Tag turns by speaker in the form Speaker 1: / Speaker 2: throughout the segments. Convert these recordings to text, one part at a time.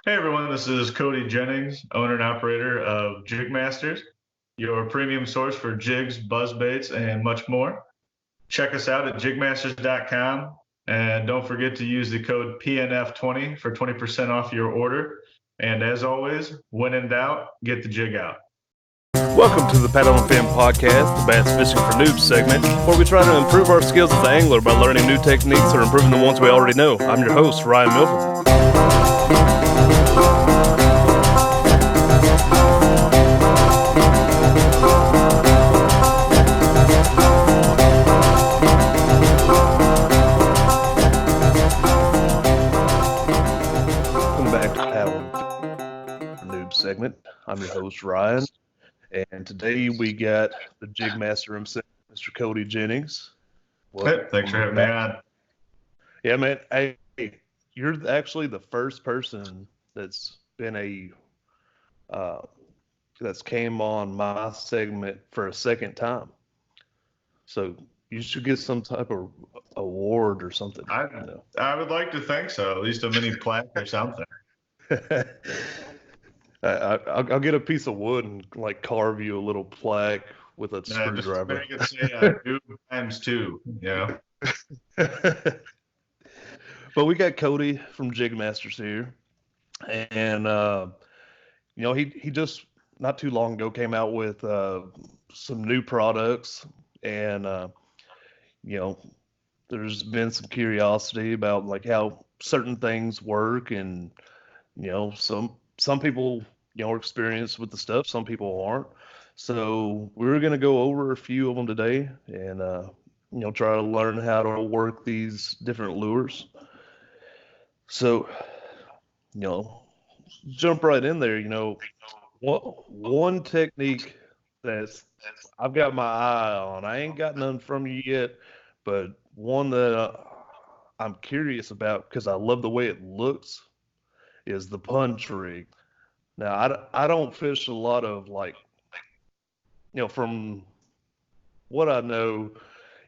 Speaker 1: Hey everyone, this is Cody Jennings, owner and operator of JigMasters, your premium source for jigs, buzzbaits, and much more. Check us out at jigmasters.com and don't forget to use the code PNF20 for 20% off your order. And as always, when in doubt, get the jig out.
Speaker 2: Welcome to the Paddle and Fin Podcast, the Bass Fishing for Noobs segment, where we try to improve our skills as an angler by learning new techniques or improving the ones we already know. I'm your host, Ryan Milford. Welcome back to Paddle and Fin for Noobs segment. I'm your host, Ryan. And today we got the Jigmaster himself, Mr. Cody Jennings.
Speaker 1: Hey, thanks for having me on.
Speaker 2: Yeah, man. Hey, you're actually the first person that's been that's came on my segment for a second time. So you should get some type of award or something.
Speaker 1: I would like to think so, at least a mini plaque or something.
Speaker 2: I'll get a piece of wood and like carve you a little plaque with a screwdriver.
Speaker 1: Just make it say noob times two, you know.
Speaker 2: But we got Cody from Jigmasters here, and he just not too long ago came out with some new products, and there's been some curiosity about like how certain things work, and some people are experienced with the stuff, some people aren't. So we're gonna go over a few of them today, and try to learn how to work these different lures. So, jump right in there. One technique that's I've got my eye on. I ain't got none from you yet, but one that I'm curious about because I love the way it looks is the punch rig. Now, I don't fish a lot of from what I know,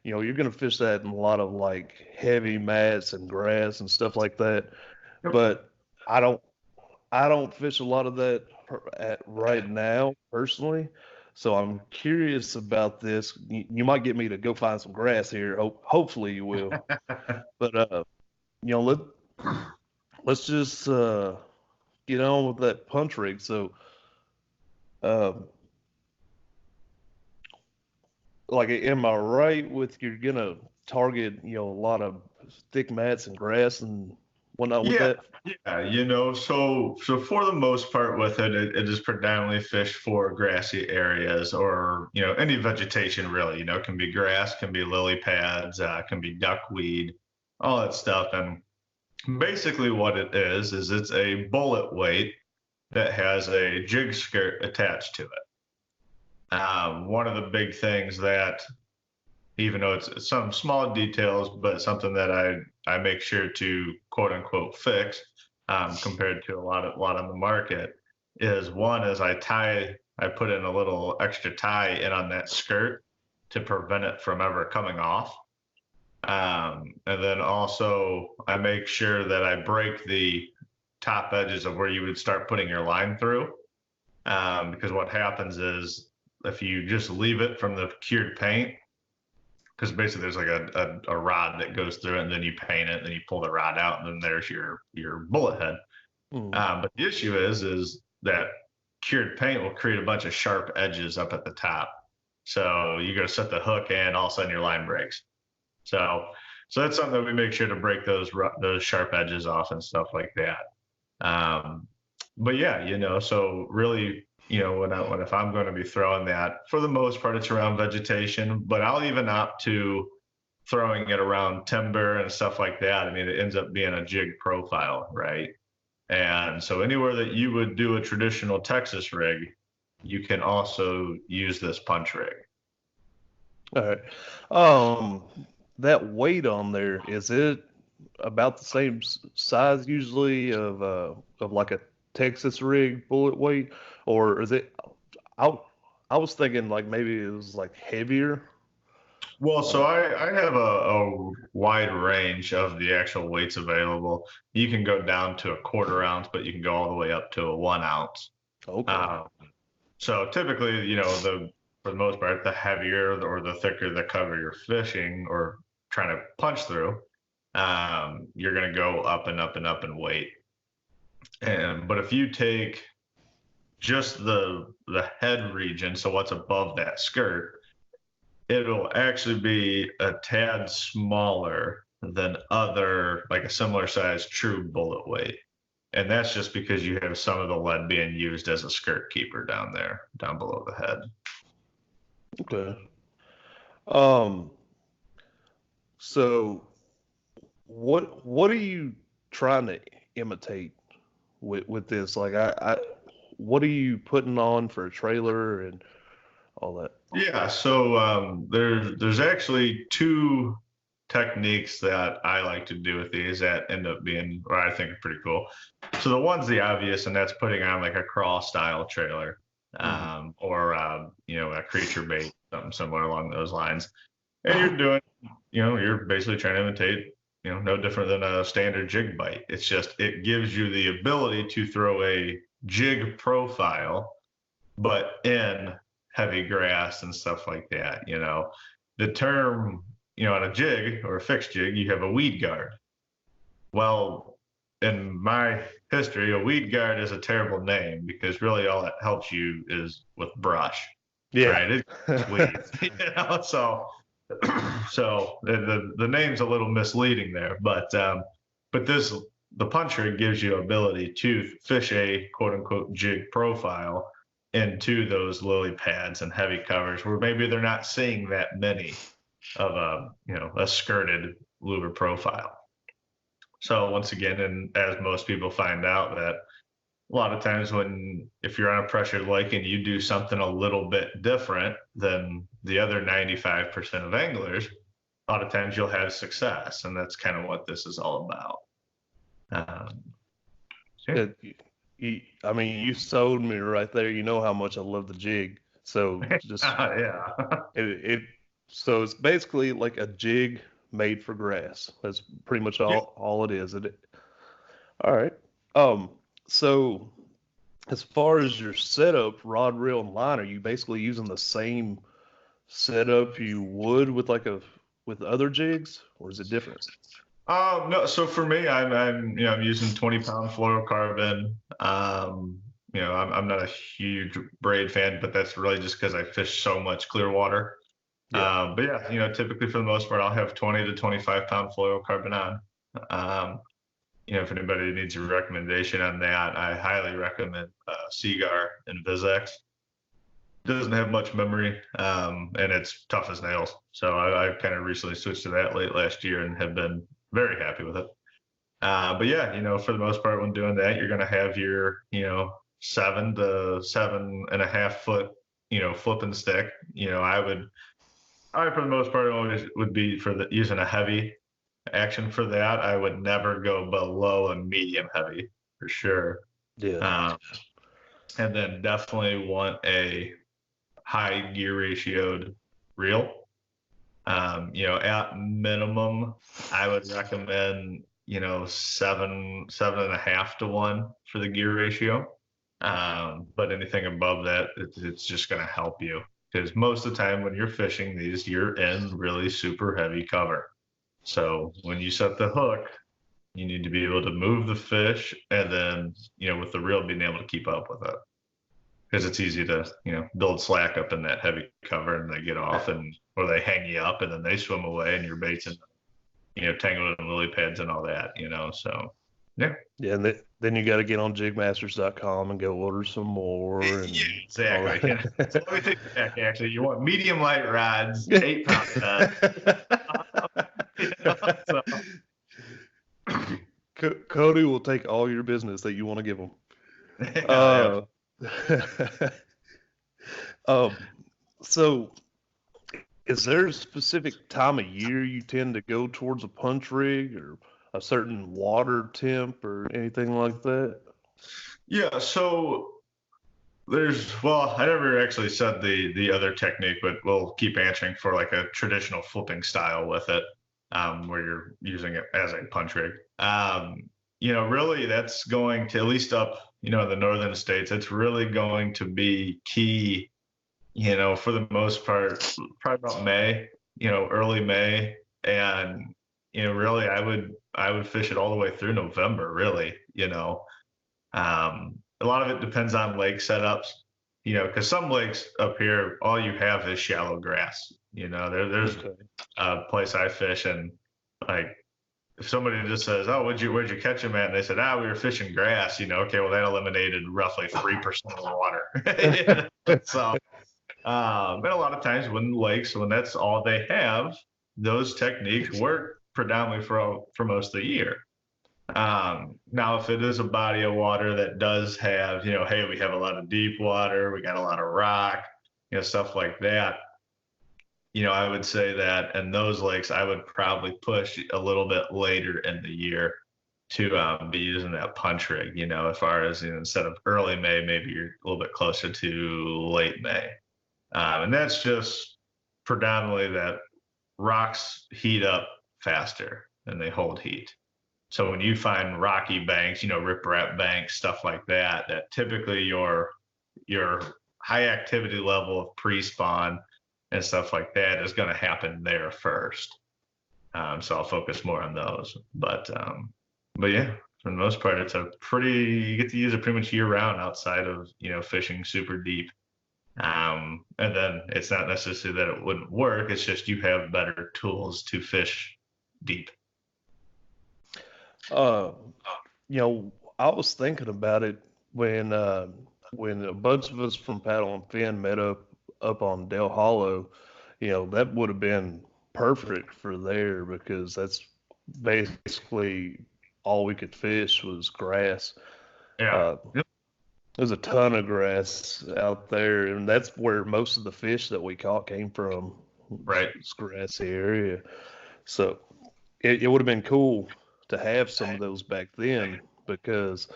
Speaker 2: you're going to fish that in a lot of like heavy mats and grass and stuff like that.
Speaker 1: Yep.
Speaker 2: But I don't fish a lot of that right now personally. So I'm curious about this. You might get me to go find some grass here. Hopefully you will. But let's just get on with that punch rig. So, am I right with you're gonna target a lot of thick mats and grass and whatnot with that?
Speaker 1: Yeah, so for the most part with it is predominantly fished for grassy areas or any vegetation really. It can be grass, can be lily pads, can be duckweed, all that stuff. And basically what it is it's a bullet weight that has a jig skirt attached to it. One of the big things that, even though it's some small details, but something that I make sure to quote unquote fix, compared to a lot on the market, is one is I put in a little extra tie in on that skirt to prevent it from ever coming off. And then also I make sure that I break the top edges of where you would start putting your line through. Because what happens is if you just leave it from the cured paint, because basically there's like a rod that goes through it, and then you paint it, and then you pull the rod out, and then there's your bullet head. But the issue is that cured paint will create a bunch of sharp edges up at the top. So you go to set the hook, and all of a sudden your line breaks. So that's something that we make sure to break those sharp edges off and stuff like that. But yeah, so really, if I'm going to be throwing that, for the most part, it's around vegetation, but I'll even opt to throwing it around timber and stuff like that. I mean, it ends up being a jig profile, right? And so anywhere that you would do a traditional Texas rig, you can also use this punch rig.
Speaker 2: All right. That weight on there, is it about the same size usually of like a Texas rig bullet weight, or is it? I was thinking like maybe it was like heavier.
Speaker 1: Well, so I have a wide range of the actual weights available. You can go down to a quarter ounce, but you can go all the way up to a 1 ounce.
Speaker 2: Okay.
Speaker 1: Um, so typically, for the most part, the heavier or the thicker the cover you're fishing or trying to punch through, you're going to go up and up and up in weight. But if you take just the head region, so what's above that skirt, it'll actually be a tad smaller than other, like a similar size true bullet weight. And that's just because you have some of the lead being used as a skirt keeper down there, down below the head.
Speaker 2: Okay. Um, so what are you trying to imitate with this? Like what are you putting on for a trailer and all that?
Speaker 1: Yeah, so there's actually two techniques that I like to do with these that end up being, or I think are pretty cool. So the one's the obvious, and that's putting on like a crawl style trailer,
Speaker 2: Mm-hmm.
Speaker 1: or a creature bait, something similar along those lines. And you're doing, you're basically trying to imitate, no different than a standard jig bite. It's just it gives you the ability to throw a jig profile, but in heavy grass and stuff like that. The term, on a jig or a fixed jig, you have a weed guard. Well, in my history, a weed guard is a terrible name because really all it helps you is with brush,
Speaker 2: Yeah.
Speaker 1: right? It's weeds, So the name's a little misleading there, but the puncher gives you ability to fish a quote unquote jig profile into those lily pads and heavy covers where maybe they're not seeing that many of a skirted lure profile. So once again, and as most people find out, that a lot of times if you're on a pressured lake and you do something a little bit different than the other 95% of anglers, a lot of times you'll have success, and that's kind of what this is all about.
Speaker 2: Yeah, I mean, you sold me right there. You know how much I love the jig. So just
Speaker 1: Yeah.
Speaker 2: so it's basically like a jig made for grass. That's pretty much
Speaker 1: Yeah.
Speaker 2: all it is. All right. So as far as your setup, rod, reel, and line, are you basically using the same setup you would with other jigs, or is it different?
Speaker 1: No, so for me, I'm using 20-pound fluorocarbon. I'm not a huge braid fan, but that's really just because I fish so much clear water.
Speaker 2: Yeah.
Speaker 1: But yeah, typically for the most part, I'll have 20 to 25-pound fluorocarbon on. If anybody needs a recommendation on that, I highly recommend Seagar and VizX. Doesn't have much memory, and it's tough as nails. So I kind of recently switched to that late last year and have been very happy with it. But yeah, for the most part, when doing that, you're going to have your, 7 to 7.5 foot, flipping stick. I for the most part always would be using a heavy action for that. I would never go below a medium heavy for sure.
Speaker 2: Yeah.
Speaker 1: Um, and then definitely want a high gear ratioed reel. At minimum, I would recommend, 7.5 to 1 for the gear ratio. But anything above that, it's just going to help you because most of the time when you're fishing these, you're in really super heavy cover. So when you set the hook, you need to be able to move the fish and then, with the reel being able to keep up with it because it's easy to build slack up in that heavy cover and they get off or they hang you up and then they swim away and your bait's in tangled in lily pads and all that. So yeah.
Speaker 2: Yeah, and then you got to get on jigmasters.com and go order some more. And
Speaker 1: yeah, exactly. Yeah. So let me take it back. Actually, you want medium light rods, 8-pound
Speaker 2: Cody will take all your business that you want to give him. So is there a specific time of year you tend to go towards a punch rig or a certain water temp or anything like that?
Speaker 1: Yeah, so Well, I never actually said the other technique, but we'll keep answering for like a traditional flipping style with it, where you're using it as a punch rig. Really that's going to, at least up, in the northern states, it's really going to be key, for the most part, probably about May, early May. And, really I would fish it all the way through November, really, a lot of it depends on lake setups, because some lakes up here, all you have is shallow grass. There's
Speaker 2: Okay.
Speaker 1: a place I fish, and like if somebody just says, "Oh, where'd you catch them at?" and they said, "Ah, we were fishing grass," okay, well that eliminated roughly 3% of the water. So, and a lot of times when lakes, when that's all they have, those techniques work predominantly for most of the year. Now, if it is a body of water that does have, hey, we have a lot of deep water, we got a lot of rock, stuff like that, I would say that in those lakes, I would probably push a little bit later in the year to be using that punch rig, as far as, instead of early May, maybe you're a little bit closer to late May. And that's just predominantly that rocks heat up faster than they hold heat. So when you find rocky banks, riprap banks, stuff like that, that typically your high activity level of pre-spawn and stuff like that is going to happen there first. So I'll focus more on those. But yeah, for the most part, you get to use it pretty much year round outside of fishing super deep. And then it's not necessarily that it wouldn't work. It's just you have better tools to fish deep.
Speaker 2: Uh, I was thinking about it when a bunch of us from Paddle and Fin met up on Del Hollow. That would have been perfect for there because that's basically all we could fish was grass.
Speaker 1: Yeah.
Speaker 2: Uh,
Speaker 1: Yep.
Speaker 2: there's a ton of grass out there, and that's where most of the fish that we caught came from.
Speaker 1: Right.
Speaker 2: It's grassy area. So it would have been cool to have some of those back then because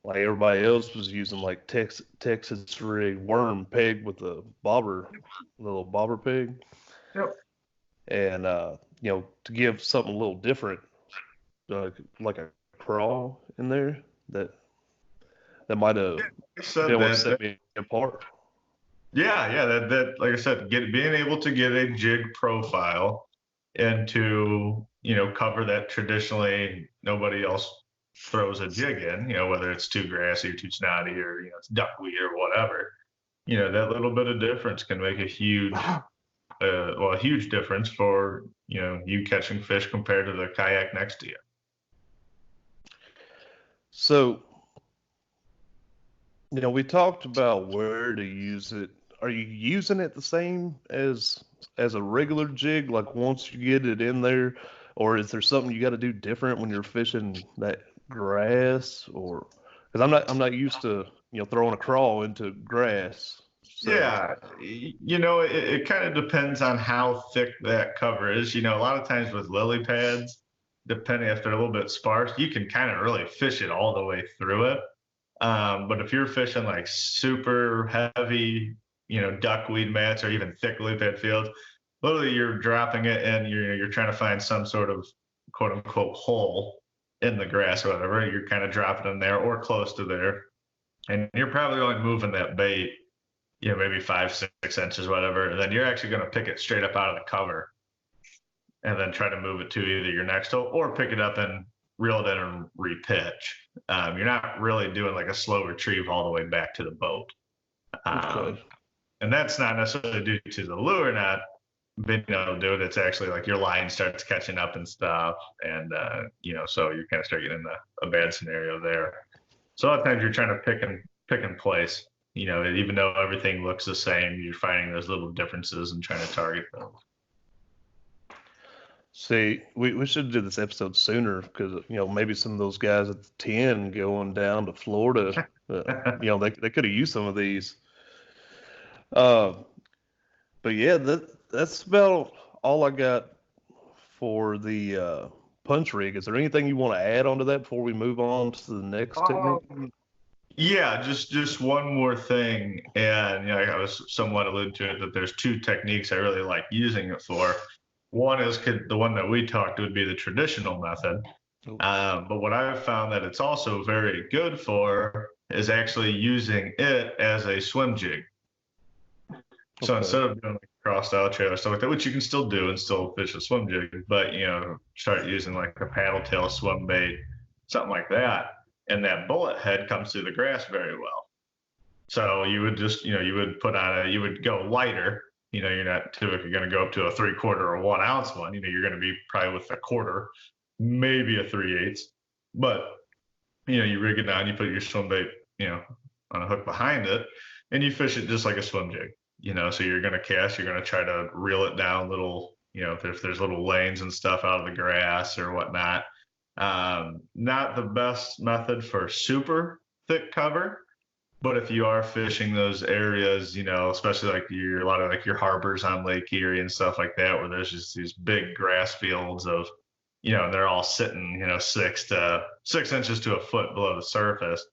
Speaker 2: like everybody else was using like Texas rig worm peg with a little bobber peg,
Speaker 1: Yep.
Speaker 2: and to give something a little different, like a crawl in there that might have
Speaker 1: Said
Speaker 2: been what
Speaker 1: that.
Speaker 2: set me apart.
Speaker 1: Yeah, that like I said, being able to get a jig profile and to cover that traditionally nobody else throws a jig in, whether it's too grassy or too snotty or it's duckweed or whatever. That little bit of difference can make a huge difference for you catching fish compared to the kayak next to you.
Speaker 2: So, we talked about where to use it. Are you using it the same as a regular jig, like once you get it in there, or is there something you got to do different when you're fishing that grass? Or because I'm not used to throwing a crawl into grass. So
Speaker 1: Yeah, it kind of depends on how thick that cover is. A lot of times with lily pads, depending if they're a little bit sparse, you can kind of really fish it all the way through it. But if you're fishing like super heavy, duckweed mats or even thick lily pad fields, literally you're dropping it and you're trying to find some sort of quote unquote hole in the grass or whatever. You're kind of dropping them there or close to there, and you're probably only moving that bait maybe 5, 6 inches, whatever, and then you're actually going to pick it straight up out of the cover and then try to move it to either your next hole or pick it up and reel it in and repitch. You're not really doing like a slow retrieve all the way back to the boat.
Speaker 2: okay.
Speaker 1: And that's not necessarily due to the lure not being able to do it. It's actually like your line starts catching up and stuff. And, so you kind of start getting a bad scenario there. So a lot of times you're trying to pick and place. Even though everything looks the same, you're finding those little differences and trying to target them.
Speaker 2: See, we should do this episode sooner because maybe some of those guys at the 10 going down to Florida, they could have used some of these. Uh, but yeah, that's about all I got for the punch rig. Is there anything you want to add onto that before we move on to the next technique?
Speaker 1: Yeah, just one more thing, and I was somewhat alluding to it that there's two techniques I really like using it for. One is the one that we talked would be the traditional method,
Speaker 2: Oh,
Speaker 1: but what I've found that it's also very good for is actually using it as a swim jig. So
Speaker 2: okay.
Speaker 1: instead of doing like cross style trailer stuff like that, which you can still do and still fish a swim jig, but start using like a paddle tail swim bait, something like that, and that bullet head comes through the grass very well. So you would just, you would put on you would go lighter. You're not typically going to go up to a 3/4 or 1 ounce one. You're going to be probably with a quarter, maybe a 3/8. But, you rig it down, you put your swim bait, on a hook behind it, and you fish it just like a swim jig. So you're going to cast, you're going to try to reel it down little, if there's little lanes and stuff out of the grass or whatnot. Not the best method for super thick cover. But if you are fishing those areas, especially like a lot of like your harbors on Lake Erie and stuff like that, where there's just these big grass fields of, and they're all sitting, 6 inches to a foot below the surface.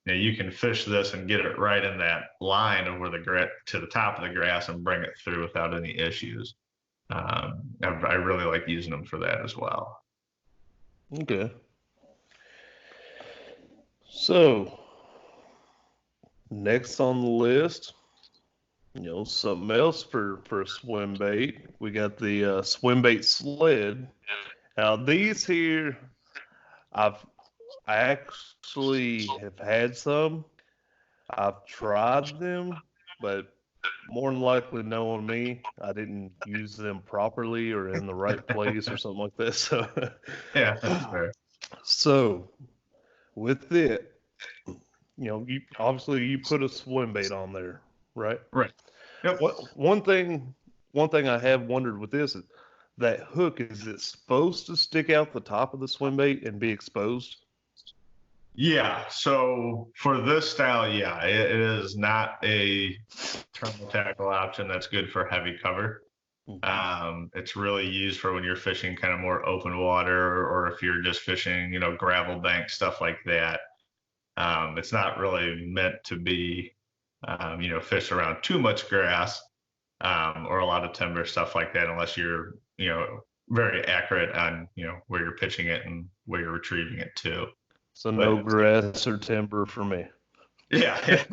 Speaker 1: You can fish this and get it right in that line of where to the top of the grass and bring it through without any issues. I really like using them for that as well.
Speaker 2: Okay. So next on the list, something else for a swim bait. We got the swim bait sled. Now these here, I actually have had some. I've tried them, but more than likely, knowing me, I didn't use them properly or in the right place or something like that. So,
Speaker 1: Yeah, that's fair.
Speaker 2: so with it, you obviously you put a swim bait on there, right?
Speaker 1: Right. Yep.
Speaker 2: One thing I have wondered with this is that hook, is it supposed to stick out the top of the swim bait and be exposed?
Speaker 1: Yeah, so for this style, yeah, it is not a terminal tackle option that's good for heavy cover. It's really used for when you're fishing kind of more open water, or if you're just fishing, gravel bank, stuff like that. It's not really meant to be, fished around too much grass, or a lot of timber, stuff like that, unless you're, very accurate on, where you're pitching it and where you're retrieving it to.
Speaker 2: So no
Speaker 1: But
Speaker 2: grass or timber for me.
Speaker 1: yeah,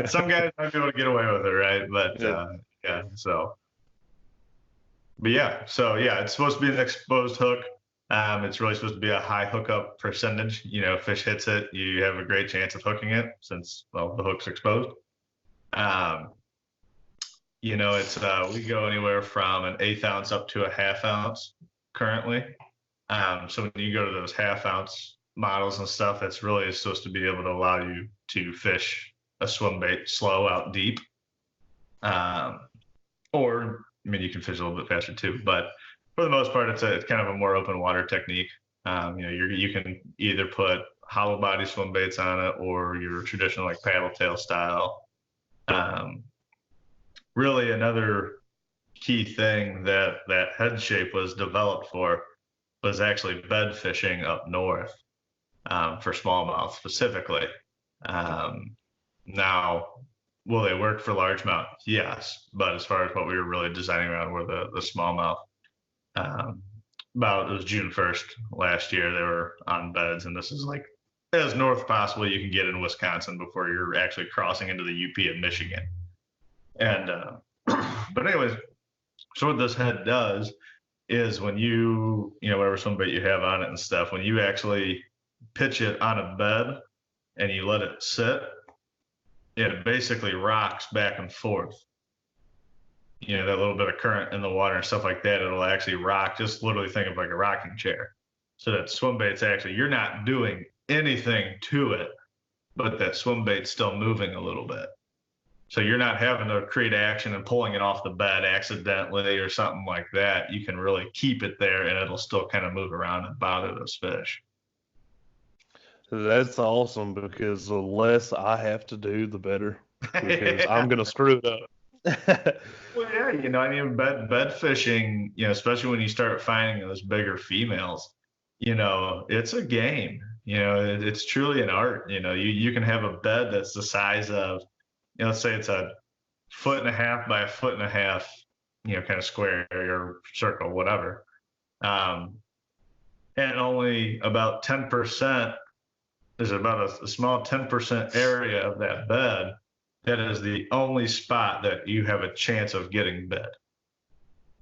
Speaker 1: some guys might be able to get away with it, right? But
Speaker 2: Yeah.
Speaker 1: yeah, but yeah, it's supposed to be an exposed hook. It's really supposed to be a high hookup percentage. Fish hits it, you have a great chance of hooking it since, well, the hook's exposed. Um, it's we go anywhere from an 1/8 ounce up to a 1/2 ounce currently. So when you go to those 1/2 ounce models and stuff, it's really supposed to be able to allow you to fish a swim bait slow out deep. Or I mean, you can fish a little bit faster too, but for the most part, it's kind of a more open water technique. You can either put hollow body swim baits on it or your traditional like paddle tail style. Really, another key thing that head shape was developed for was actually bed fishing up north, for smallmouth specifically. Now, will they work for largemouth? Yes, but as far as what we were really designing around were the smallmouth. It was June 1st last year. They were on beds, and this is like as north possible you can get in Wisconsin before you're actually crossing into the UP of Michigan. And but anyways, so what this head does is when whatever swim bait you have on it and stuff, when you actually pitch it on a bed and you let it sit, it basically rocks back and forth. That little bit of current in the water and stuff like that, it'll actually rock. Just literally think of like a rocking chair. So that swim bait's actually, you're not doing anything to it, but that swim bait's still moving a little bit. So you're not having to create action and pulling it off the bed accidentally or something like that. You can really keep it there and it'll still kind of move around and bother those fish.
Speaker 2: That's awesome, because the less I have to do, the better, because I'm going to screw it up.
Speaker 1: Well, yeah, I mean, bed fishing, especially when you start finding those bigger females, it's a game. It's truly an art. You can have a bed that's the size of, let's say it's a 1.5 by 1.5 kind of square or circle, whatever. And only about 10%, there's about a small 10% area of that bed that is the only spot that you have a chance of getting bed.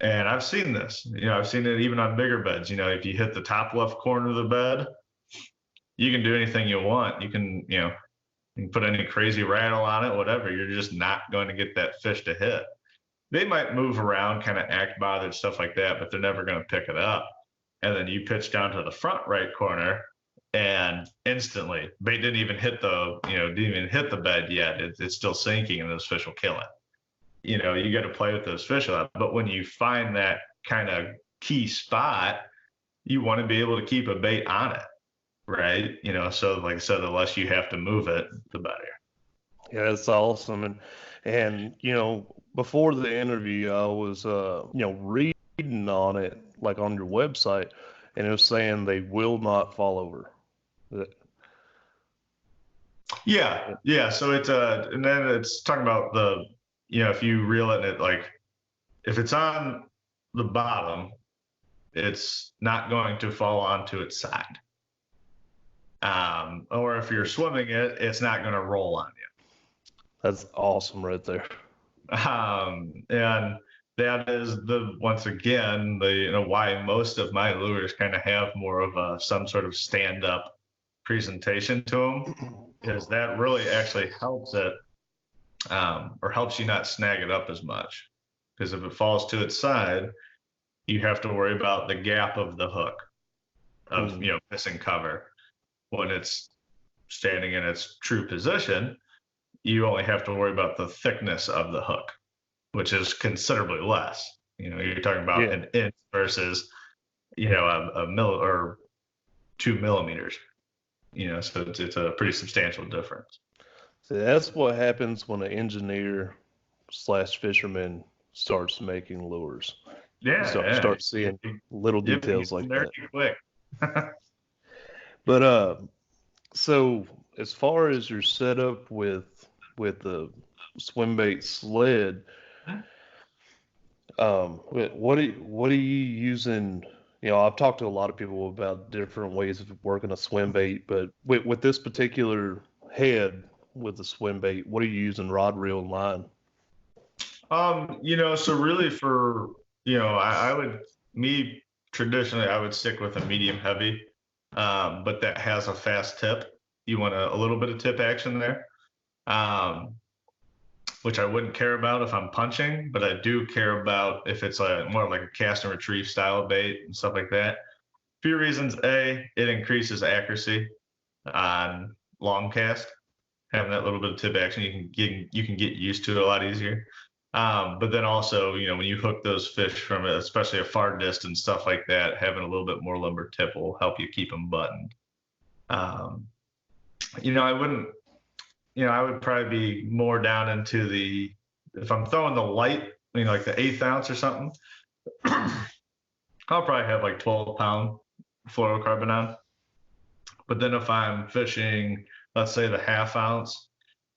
Speaker 1: And I've seen this, I've seen it even on bigger beds. If you hit the top left corner of the bed, you can do anything you want. You can put any crazy rattle on it, whatever. You're just not going to get that fish to hit. They might move around, kind of act bothered, stuff like that, but they're never going to pick it up. And then you pitch down to the front right corner, and instantly bait didn't even hit the bed yet. It's still sinking, and those fish will kill it. You got to play with those fish a lot. But when you find that kind of key spot, you want to be able to keep a bait on it, right? So like I said, the less you have to move it, the better.
Speaker 2: Yeah, that's awesome. And before the interview, I was reading on it, like on your website, and it was saying they will not fall over.
Speaker 1: Yeah. So it's and then it's talking about the if you reel it, like if it's on the bottom, it's not going to fall onto its side. Or if you're swimming it, it's not going to roll on you.
Speaker 2: That's awesome right there.
Speaker 1: And that is once again, why most of my lures kind of have more of some sort of stand-up presentation to them, is that really actually helps it, or helps you not snag it up as much. Because if it falls to its side, you have to worry about the gap of the hook of, missing cover. When it's standing in its true position, you only have to worry about the thickness of the hook, which is considerably less. You're talking about an inch versus, a mill or 2 millimeters. So it's a pretty substantial difference.
Speaker 2: So that's what happens when an engineer / fisherman starts making lures.
Speaker 1: Yeah.
Speaker 2: Start seeing little details like that.
Speaker 1: Quick.
Speaker 2: But so as far as your setup with the Swimbait sled, what are you using? I've talked to a lot of people about different ways of working a Swimbait, but with this particular head with the Swimbait, what are you using, rod, reel, and line?
Speaker 1: So really for, traditionally I would stick with a medium heavy, but that has a fast tip. You want a little bit of tip action there, which I wouldn't care about if I'm punching, but I do care about if it's more like a cast and retrieve style bait and stuff like that. A few reasons. A, it increases accuracy on long cast. Having that little bit of tip action, you can get used to it a lot easier. But then also, when you hook those fish from especially a far distance, stuff like that, having a little bit more limber tip will help you keep them buttoned. I would probably be more down into if I'm throwing the light, like the 1/8 ounce or something, I'll probably have like 12-pound fluorocarbon on. But then if I'm fishing, let's say the 1/2 ounce,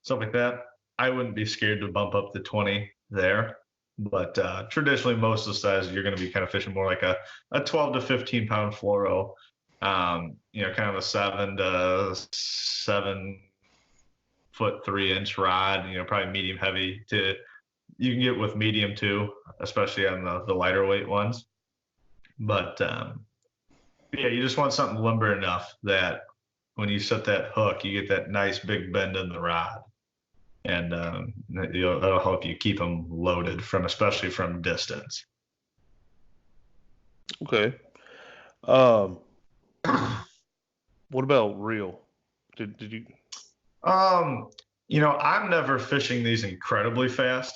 Speaker 1: stuff like that, I wouldn't be scared to bump up to 20 there. But traditionally, most of the sizes, you're going to be kind of fishing more like a 12 to 15-pound fluoro, kind of a 7 to 7 foot 3-inch rod, probably medium heavy. You can get with medium too, especially on the lighter weight ones. But you just want something limber enough that when you set that hook, you get that nice big bend in the rod, and that'll help you keep them loaded especially from distance.
Speaker 2: Okay. What about reel? Did you?
Speaker 1: I'm never fishing these incredibly fast,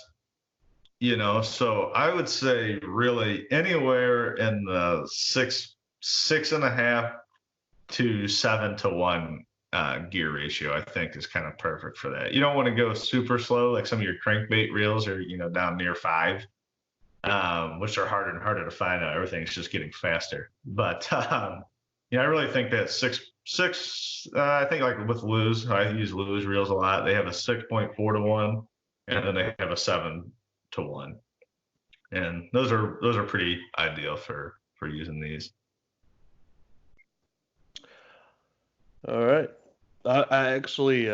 Speaker 1: so I would say really anywhere in the 6.5 to 7 to 1 gear ratio, I think is kind of perfect for that. You don't want to go super slow like some of your crankbait reels are, down near 5, which are harder and harder to find out. Everything's just getting faster. But I really think that six. I think like with Lew's, I use Lew's reels a lot. They have a 6.4 to 1, and then they have a 7 to 1, and those are pretty ideal for using these.
Speaker 2: All right. I actually,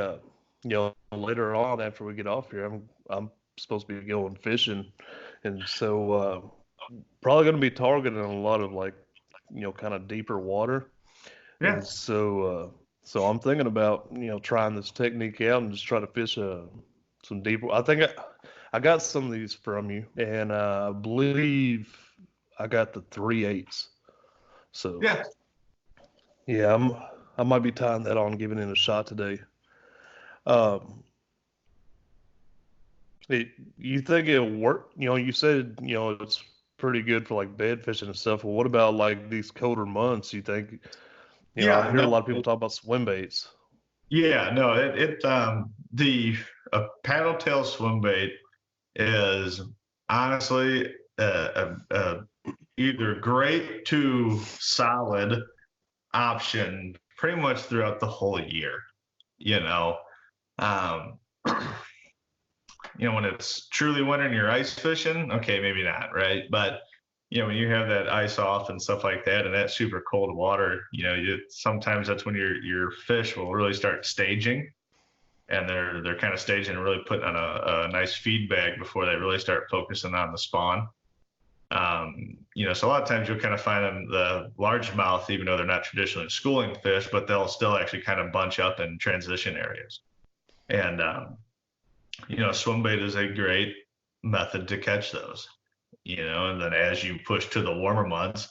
Speaker 2: later on after we get off here, I'm supposed to be going fishing, and so probably going to be targeting a lot of like, kind of deeper water.
Speaker 1: Yeah.
Speaker 2: And so I'm thinking about, trying this technique out and just try to fish some deeper. I think I got some of these from you, and I believe I got the 3/8. So yeah, I might be tying that on, giving it a shot today. You think it'll work? You said, it's pretty good for like bed fishing and stuff. Well, what about like these colder months? You think, I hear a lot of people talk about swim baits.
Speaker 1: Yeah, no, the paddle tail swim bait is honestly either great to solid option pretty much throughout the whole year. Um, when it's truly winter and you're ice fishing, okay, maybe not, right? But when you have that ice off and stuff like that, and that super cold water, sometimes that's when your fish will really start staging, and they're kind of staging and really putting on a nice feed bag before they really start focusing on the spawn. So a lot of times you'll kind of find them the largemouth, even though they're not traditionally schooling fish, but they'll still actually kind of bunch up in transition areas. And swim bait is a great method to catch those. And then as you push to the warmer months,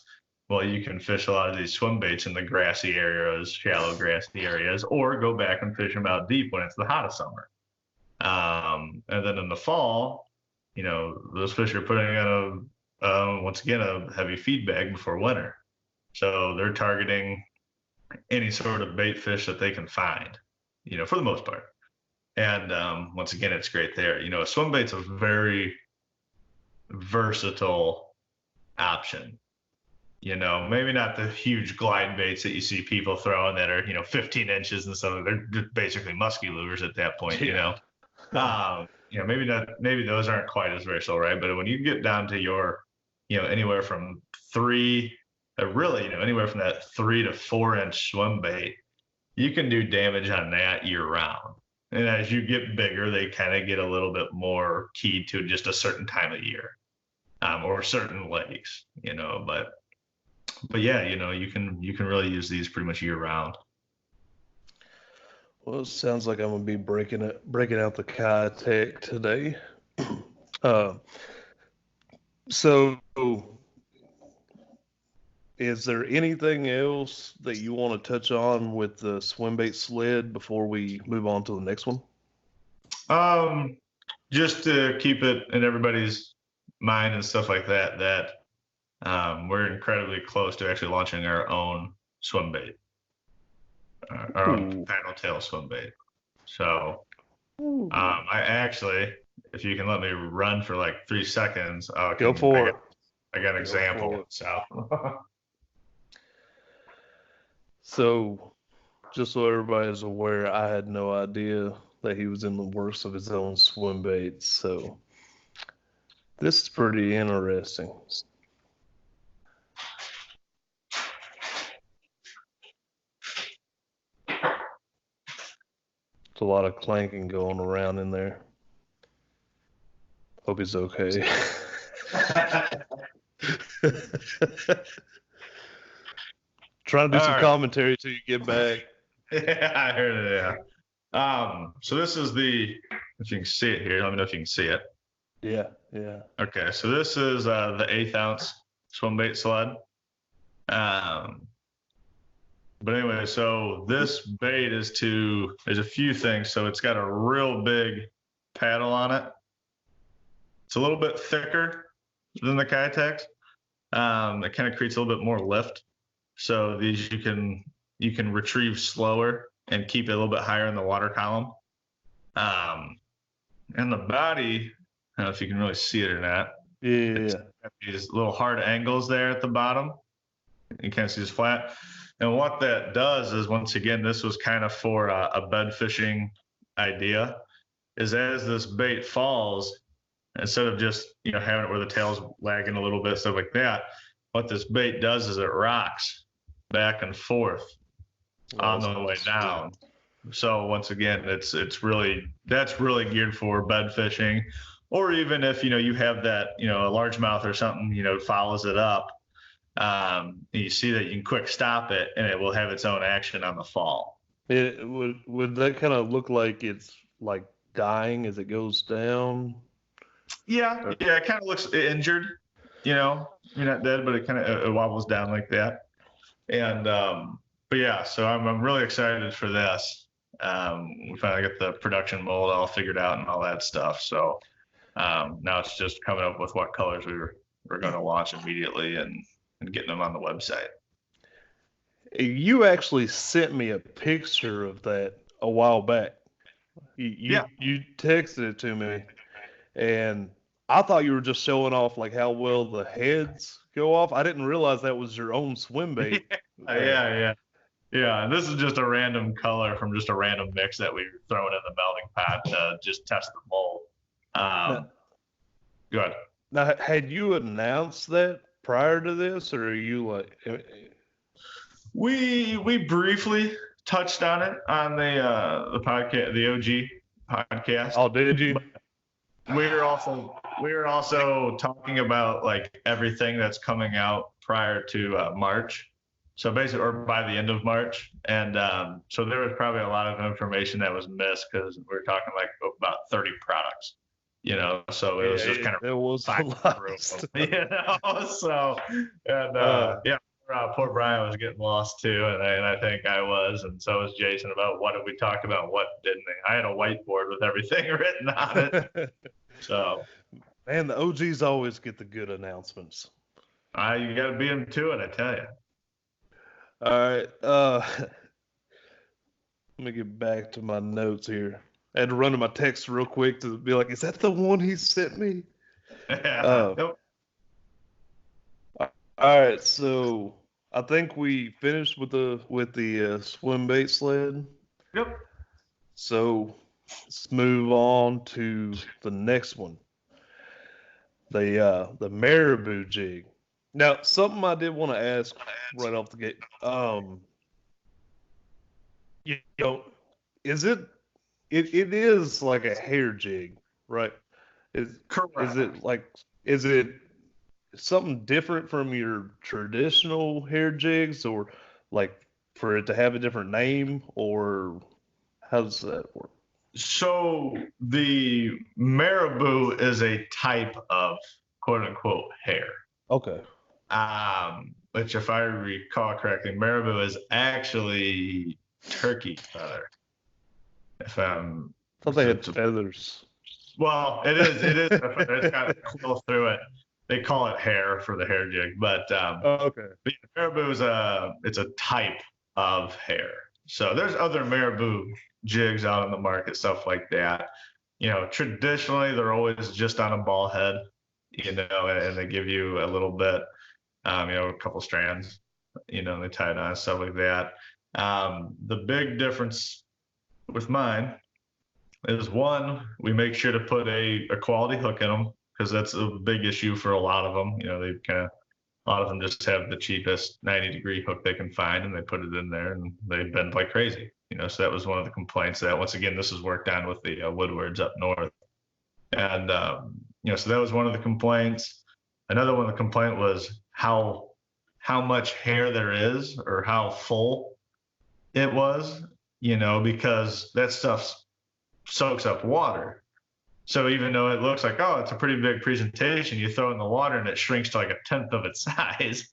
Speaker 1: well, you can fish a lot of these swim baits in the grassy areas, shallow grassy areas, or go back and fish them out deep when it's the hottest summer. And then in the fall, those fish are putting on once again, a heavy feed bag before winter. So they're targeting any sort of bait fish that they can find, for the most part. And once again, it's great there. A swim bait's a very versatile option. Maybe not the huge glide baits that you see people throwing that are, 15 inches and stuff. They're just basically musky lures at that point, maybe those aren't quite as versatile, right? But when you get down to your, anywhere from anywhere from that 3 to 4 inch swim bait, you can do damage on that year round. And as you get bigger, they kind of get a little bit more keyed to just a certain time of year, or certain lakes, but yeah, you can really use these pretty much year round.
Speaker 2: Well, it sounds like I'm gonna be breaking out the Kayak today. So is there anything else that you want to touch on with the swim bait sled before we move on to the next one?
Speaker 1: Just to keep it in everybody's mind and stuff like that, we're incredibly close to actually launching our own swim bait, our own paddle tail swim bait. So, I actually, if you can let me run for like 3 seconds,
Speaker 2: go for it.
Speaker 1: I got an example. So,
Speaker 2: so just so everybody is aware, I had no idea that he was in the works of his own swim baits. So this is pretty interesting. It's a lot of clanking going around in there. Hope he's okay. Trying to do some commentary till you get back.
Speaker 1: Yeah, I heard it. Yeah. So this is if you can see it here. Let me know if you can see it.
Speaker 2: Yeah.
Speaker 1: Okay, so this is the 1/8 ounce swim bait sled. But anyway, so this bait there's a few things. So it's got a real big paddle on it. It's a little bit thicker than the Kayaks. It kind of creates a little bit more lift. So these you can retrieve slower and keep it a little bit higher in the water column. And the body, I don't know if you can really see it or not.
Speaker 2: Yeah.
Speaker 1: Got these little hard angles there at the bottom. You can't see this flat. And what that does is, once again, this was kind of for a bed fishing idea, is as this bait falls, instead of just, having it where the tail's lagging a little bit, stuff like that, what this bait does is it rocks back and forth on the way down. So once again, that's really geared for bed fishing, or even if, you have that, a largemouth or something, follows it up. You see that you can quick stop it and it will have its own action on the fall.
Speaker 2: It would that kind of look like it's like dying as it goes down?
Speaker 1: Yeah, it kind of looks injured, you're not dead, but it kind of wobbles down like that. And but yeah, so I'm really excited for this. We finally got the production mold all figured out and all that stuff. So now it's just coming up with what colors we're going to launch immediately and getting them on the website.
Speaker 2: You actually sent me a picture of that a while back. You texted it to me, and I thought you were just showing off like how well the heads go off. I didn't realize that was your own swim bait.
Speaker 1: Yeah. And this is just a random color from just a random mix that we were throwing in the melting pot to just test the mold. Go ahead.
Speaker 2: Now, had you announced that prior to this, or are you like?
Speaker 1: We briefly touched on it on the podcast, the OG podcast.
Speaker 2: Oh, did you?
Speaker 1: We were also talking about like everything that's coming out prior to March. So basically, or by the end of March. And so there was probably a lot of information that was missed because we were talking like about 30 products, so it was just kind of,
Speaker 2: it was a lot.
Speaker 1: So, and poor Brian was getting lost too. And I think I was, and so was Jason, about what did we talk about, what didn't they? I had a whiteboard with everything written on it. So,
Speaker 2: man, the OGs always get the good announcements.
Speaker 1: You got to beat them to it, I tell you.
Speaker 2: All right. Let me get back to my notes here. I had to run to my text real quick to be like, is that the one he sent me?
Speaker 1: Nope.
Speaker 2: All right, so I think we finished with the swim bait sled.
Speaker 1: Yep.
Speaker 2: So let's move on to the next one. The marabou jig. Now, something I did want to ask right off the gate. Is it is like a hair jig, right?
Speaker 1: Correct.
Speaker 2: Is it something different from your traditional hair jigs, or like for it to have a different name, or how does that work?
Speaker 1: So the marabou is a type of quote unquote hair.
Speaker 2: Okay.
Speaker 1: Which, if I recall correctly, marabou is actually turkey feather. I
Speaker 2: thought they had feathers.
Speaker 1: Well, it is. It's got a quill through it. They call it hair for the hair jig, but
Speaker 2: okay.
Speaker 1: But marabou is it's a type of hair. So there's other marabou jigs out on the market, stuff like that. Traditionally they're always just on a ball head, and they give you a little bit, a couple strands, they tie it on, stuff like that. The big difference with mine is, one, we make sure to put a quality hook in them, because that's a big issue for a lot of them. A lot of them just have the cheapest 90-degree hook they can find, and they put it in there and they bend like crazy. So that was one of the complaints that, once again, this is worked on with the Woodwards up north. And, so that was one of the complaints. Another one of the complaint was how much hair there is, or how full it was, because that stuff soaks up water. So even though it looks like, oh, it's a pretty big presentation, you throw it in the water and it shrinks to like 1/10 of its size.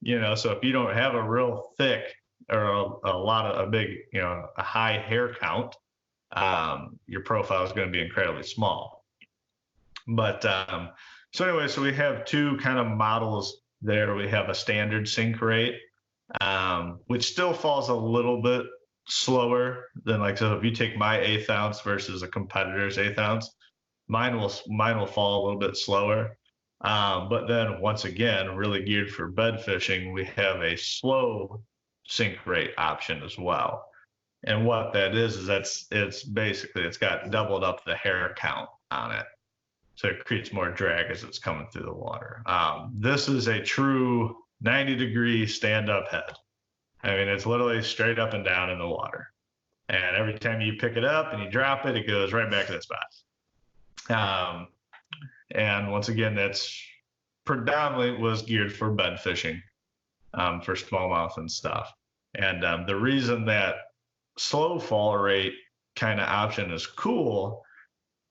Speaker 1: So if you don't have a real thick, or a big, a high hair count, your profile is going to be incredibly small. But so anyway, so we have two kind of models there. We have a standard sink rate, which still falls a little bit slower than, so if you take my 1/8 ounce versus a competitor's 1/8 ounce, mine will fall a little bit slower. But then once again, really geared for bed fishing, we have a slow sink rate option as well. And what that is it's basically, it's got doubled up the hair count on it. So it creates more drag as it's coming through the water. This is a true 90-degree stand-up head. I mean, it's literally straight up and down in the water. And every time you pick it up and you drop it, it goes right back to the spot. And once again, that's predominantly was geared for bed fishing, for smallmouth and stuff. And the reason that slow fall rate kind of option is cool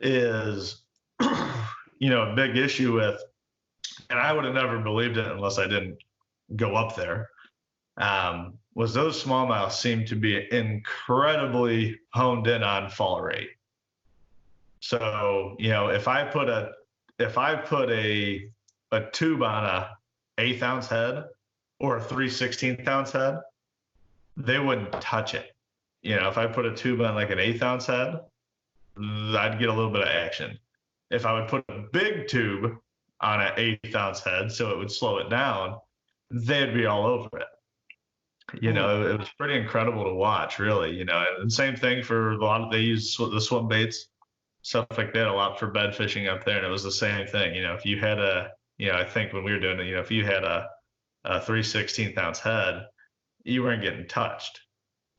Speaker 1: is, a big issue with, and I would have never believed it unless I didn't go up there, was those smallmouth seem to be incredibly honed in on fall rate. So, if I put a tube on a 1/8 ounce head or a 3/16 ounce head, they wouldn't touch it. If I put a tube on like an 1/8 ounce head, I'd get a little bit of action. If I would put a big tube on an 1/8 ounce head, so it would slow it down, they'd be all over it. It was pretty incredible to watch, really. And same thing for a lot of, they use the swim baits, stuff like that, a lot for bed fishing up there. And it was the same thing. If you had I think when we were doing it, if you had a 3/16 ounce head, you weren't getting touched.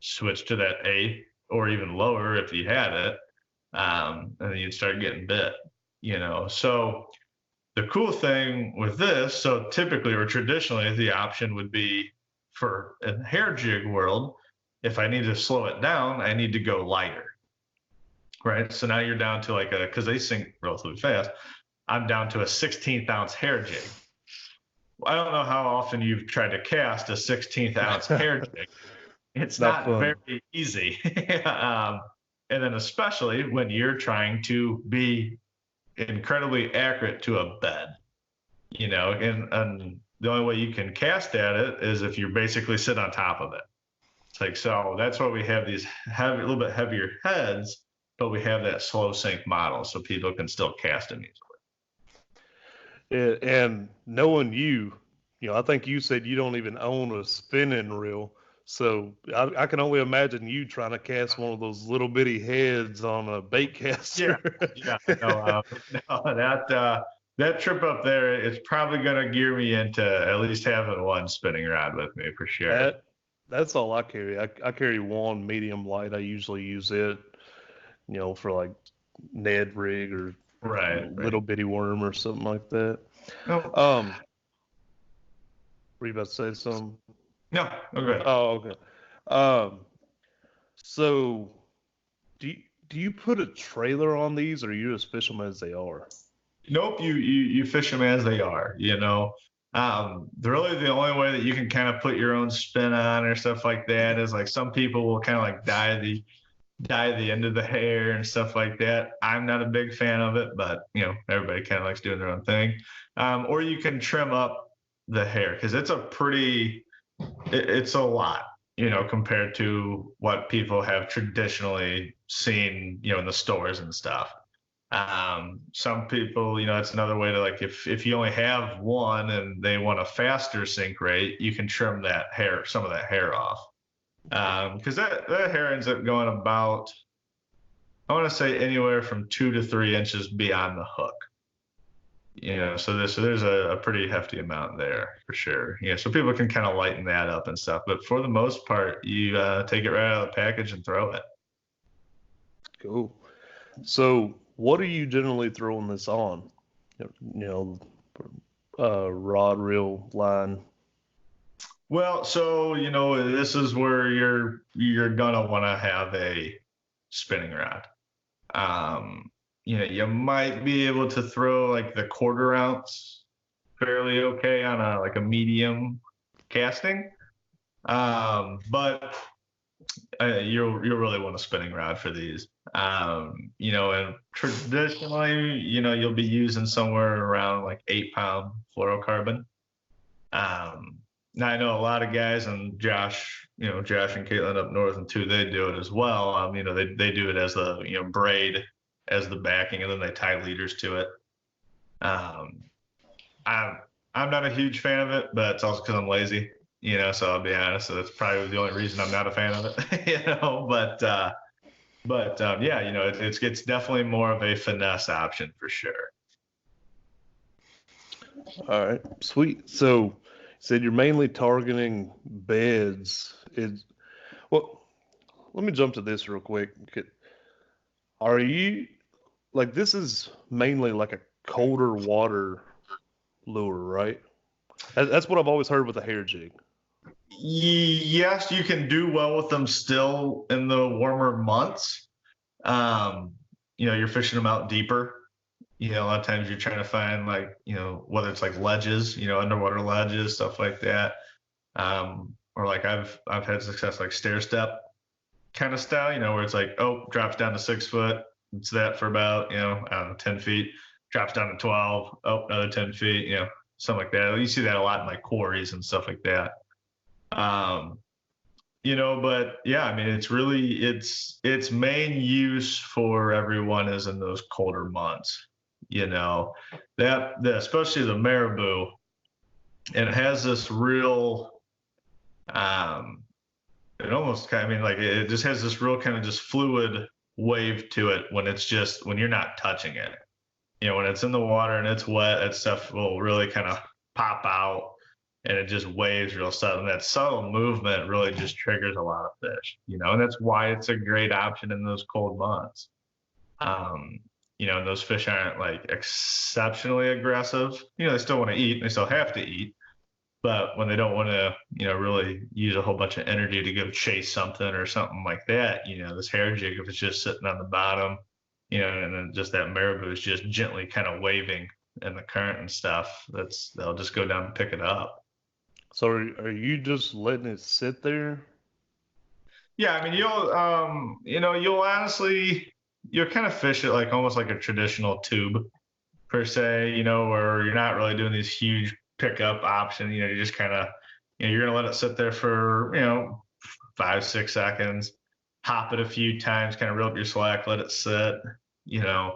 Speaker 1: Switch to that 1/8 or even lower if you had it, and then you'd start getting bit. So the cool thing with this, so typically or traditionally, the option would be for a hair jig world, if I need to slow it down, I need to go lighter, right? So now you're down to because they sink relatively fast, I'm down to a 16th ounce hair jig. I don't know how often you've tried to cast a 16th ounce hair jig. It's not very easy. And then especially when you're trying to be incredibly accurate to a bed, and the only way you can cast at it is if you basically sit on top of it. It's so that's why we have these a little bit heavier heads, but we have that slow sink model so people can still cast them easily.
Speaker 2: And knowing I think you said you don't even own a spinning reel. So I can only imagine you trying to cast one of those little bitty heads on a bait caster.
Speaker 1: Yeah. No, that trip up there, it's probably going to gear me into at least having one spinning rod with me for sure.
Speaker 2: That's all I carry. I carry one medium light. I usually use it, for like Ned rig or little bitty worm or something like that.
Speaker 1: Oh.
Speaker 2: Were you about to say something?
Speaker 1: No, okay.
Speaker 2: Oh, okay. So do you put a trailer on these, or you just fish them as they are?
Speaker 1: Nope, you fish them as they are. Really the only way that you can kind of put your own spin on or stuff like that is some people will kind of dye the end of the hair and stuff like that. I'm not a big fan of it, but everybody kind of likes doing their own thing. Or you can trim up the hair because it's a lot, compared to what people have traditionally seen, in the stores and stuff. Some people, it's another way to if you only have one and they want a faster sink rate, you can trim some of that hair off. Because that hair ends up going about, I want to say anywhere from 2 to 3 inches beyond the hook. So there's a pretty hefty amount there for sure. So people can kind of lighten that up and stuff. But for the most part, you take it right out of the package and throw it.
Speaker 2: Cool. So what are you generally throwing this on? Rod, reel, line?
Speaker 1: Well, so, this is where you're going to want to have a spinning rod. You might be able to throw the 1/4 ounce fairly okay on a medium casting. But you'll really want a spinning rod for these. And traditionally, you'll be using somewhere around 8-pound fluorocarbon. Now I know a lot of guys, and Josh and Caitlin up north and too, they do it as well. They do it as the braid as the backing, and then they tie leaders to it. I'm not a huge fan of it, but it's also because I'm lazy. So I'll be honest, so that's probably the only reason I'm not a fan of it, but yeah, it's definitely more of a finesse option for sure.
Speaker 2: All right, sweet. So you said you're mainly targeting beds. Well, let me jump to this real quick. Are you like this is mainly like a colder water lure, right? That's what I've always heard with a hair jig.
Speaker 1: Yes, you can do well with them still in the warmer months. Um, you're fishing them out deeper. A lot of times you're trying to find like, whether it's like ledges, underwater ledges, stuff like that. Or like I've had success like stair step kind of style, where it's like, oh, drops down to 6 foot. It's that for about, I don't know, 10 feet, drops down to 12, oh, another 10 feet, something like that. You see that a lot in like quarries and stuff like that. But yeah, I mean, it's really, its main use for everyone is in those colder months, especially the marabou, and it has this real, it almost kind of, I mean, like it just has this real kind of just fluid wave to it when you're not touching it. When it's in the water and it's wet, that stuff will really kind of pop out and it just waves real subtle. And that subtle movement really just triggers a lot of fish, and that's why it's a great option in those cold months. And those fish aren't like exceptionally aggressive. They still want to eat, and they still have to eat. But when they don't want to, really use a whole bunch of energy to go chase something or something like that, this hair jig, if it's just sitting on the bottom, and then just that marabou is just gently kind of waving in the current and stuff, they'll just go down and pick it up.
Speaker 2: So are you just letting it sit there?
Speaker 1: Yeah, I mean, you'll honestly, you'll kind of fish it like almost like a traditional tube per se, where you're not really doing these huge pickup option. You just kind of, you're gonna let it sit there for 5-6 seconds, hop it a few times, kind of reel up your slack, let it sit. Like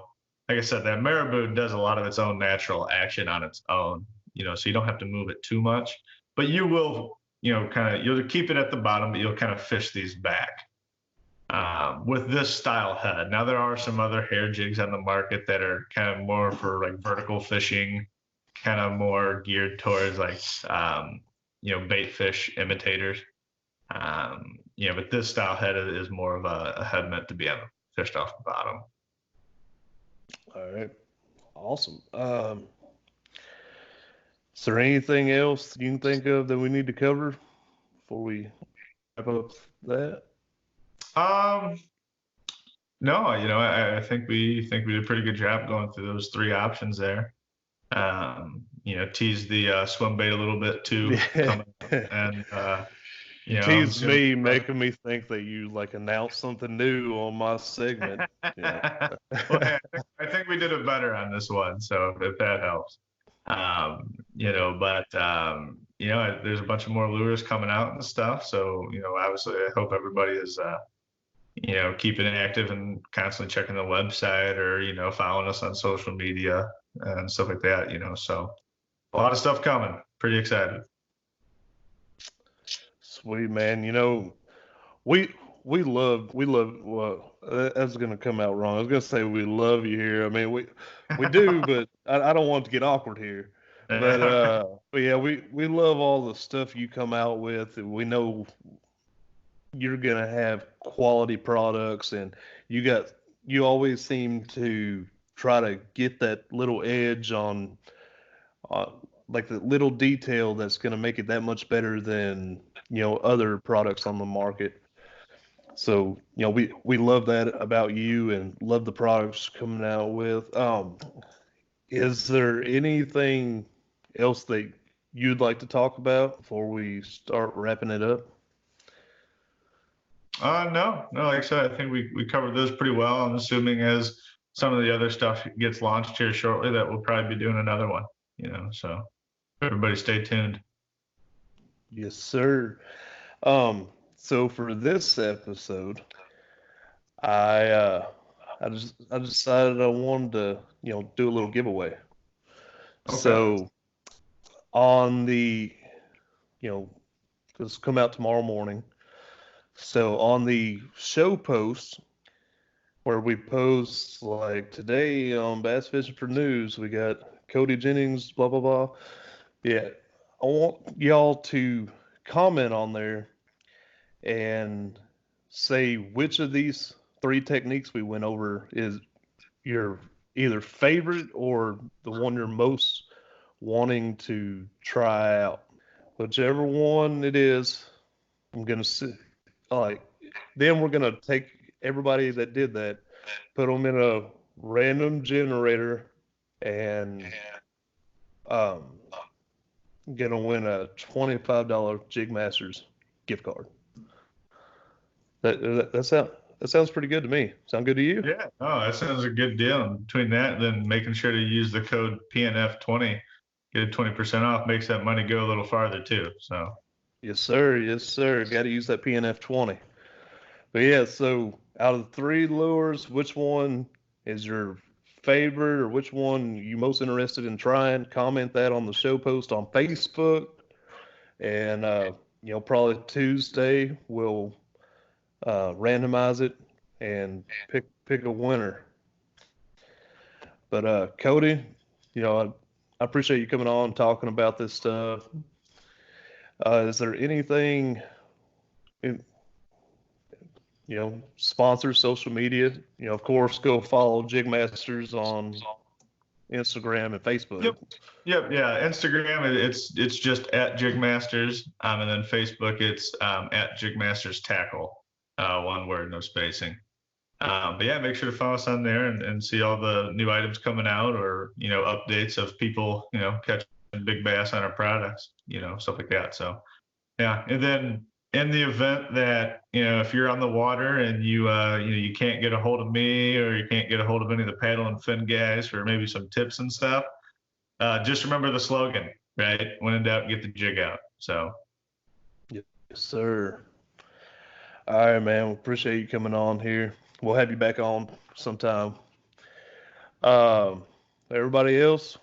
Speaker 1: I said, that marabou does a lot of its own natural action on its own. So you don't have to move it too much, but you will, you'll keep it at the bottom, but you'll kind of fish these back. With this style head. Now there are some other hair jigs on the market that are kind of more for like vertical fishing, kind of more geared towards like bait fish imitators. But this style head is more of a head meant to be fished off the bottom.
Speaker 2: All right, awesome. Is there anything else you can think of that we need to cover before we wrap up that?
Speaker 1: No, I think we did a pretty good job going through those 3 options there. Tease the Swimbait a little bit too, and
Speaker 2: tease me, making me think that you like announced something new on my segment.
Speaker 1: Well, I think we did it better on this one, so if that helps. There's a bunch of more lures coming out and stuff. So, obviously I hope everybody is, keeping active and constantly checking the website or, following us on social media and stuff like that, so a lot of stuff coming. Pretty excited.
Speaker 2: Sweet, man. We love, well, that's going to come out wrong. I was going to say we love you here. I mean, we do, but I don't want to get awkward here. But yeah, we love all the stuff you come out with. We know you're going to have quality products, and you always seem to try to get that little edge on like the little detail that's going to make it that much better than other products on the market. So we love that about you and love the products coming out with. Is there anything else that you'd like to talk about before we start wrapping it up?
Speaker 1: No, like I said, I think we covered this pretty well. I'm assuming as some of the other stuff gets launched here shortly, that we'll probably be doing another one, so everybody stay tuned.
Speaker 2: Yes, sir. So for this episode, I decided I wanted to, do a little giveaway. Okay. So on the, It's come out tomorrow morning. So on the show post where we post like today on Bass Fishing for News, we got Cody Jennings, blah blah blah. Yeah, I want y'all to comment on there and say which of these 3 techniques we went over is your either favorite or the one you're most wanting to try out. Whichever one it is, I'm gonna see. Like, then we're gonna take everybody that did that, put them in a random generator, and um, gonna win a $25 Jigmasters gift card. That sounds pretty good to me. Sound good to you?
Speaker 1: Yeah, oh, that sounds a good deal. And between that and then making sure to use the code PNF20, get a 20% off, makes that money go a little farther too. So
Speaker 2: Yes, sir. Yes, sir. Got to use that PNF20. But yeah, so out of the 3 lures, which one is your favorite or which one you most interested in trying? Comment that on the show post on Facebook. And, probably Tuesday we'll randomize it and pick a winner. But Cody, I appreciate you coming on talking about this stuff. Is there anything, sponsor social media? Of course, go follow Jigmasters on Instagram and Facebook.
Speaker 1: Yep, yeah. Instagram, it's just at Jigmasters, and then Facebook, it's at Jigmasters Tackle, one word, no spacing. But yeah, make sure to follow us on there and see all the new items coming out, or updates of people catching big bass on our products, stuff like that. So yeah, and then in the event that if you're on the water and you can't get a hold of me, or you can't get a hold of any of the paddle and fin guys for maybe some tips and stuff, just remember the slogan, right? When in doubt, get the jig out. So
Speaker 2: yes, sir. All right, man. We appreciate you coming on here. We'll have you back on sometime. Everybody else,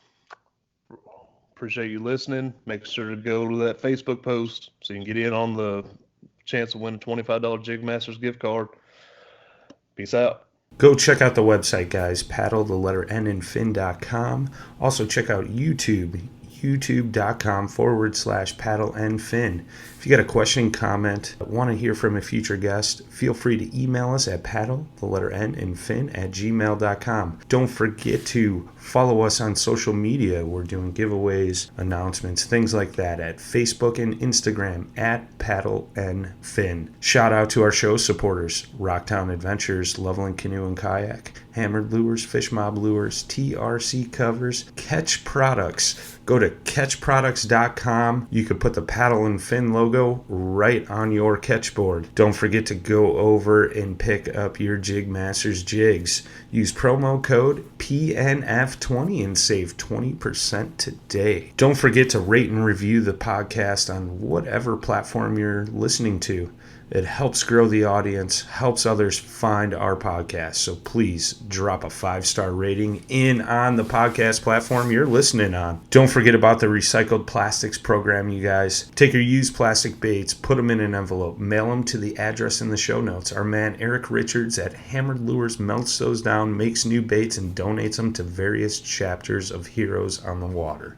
Speaker 2: appreciate you listening. Make sure to go to that Facebook post so you can get in on the chance to win a $25 Jigmasters gift card. Peace out.
Speaker 3: Go check out the website, guys. Paddle, the letter N and fin.com. Also check out YouTube, youtube.com/paddle and fin. If you got a question, comment, want to hear from a future guest, feel free to email us at paddle, the letter N and fin @gmail.com. Don't forget to follow us on social media. We're doing giveaways, announcements, things like that at Facebook and Instagram at paddle and fin. Shout out to our show supporters: Rocktown Adventures, Loveland Canoe and Kayak, Hammered Lures, Fish Mob Lures, TRC Covers, Ketch Products. Go to ketchproducts.com. You could put the paddle and fin logo right on your catch board. Don't forget to go over and pick up your Jigmasters jigs. Use promo code PNF20 and save 20% today. Don't forget to rate and review the podcast on whatever platform you're listening to. It helps grow the audience, helps others find our podcast. So please drop a 5-star rating in on the podcast platform you're listening on. Don't forget about the recycled plastics program, you guys. Take your used plastic baits, put them in an envelope, mail them to the address in the show notes. Our man Eric Richards at Hammered Lures melts those down, makes new baits, and donates them to various chapters of Heroes on the Water.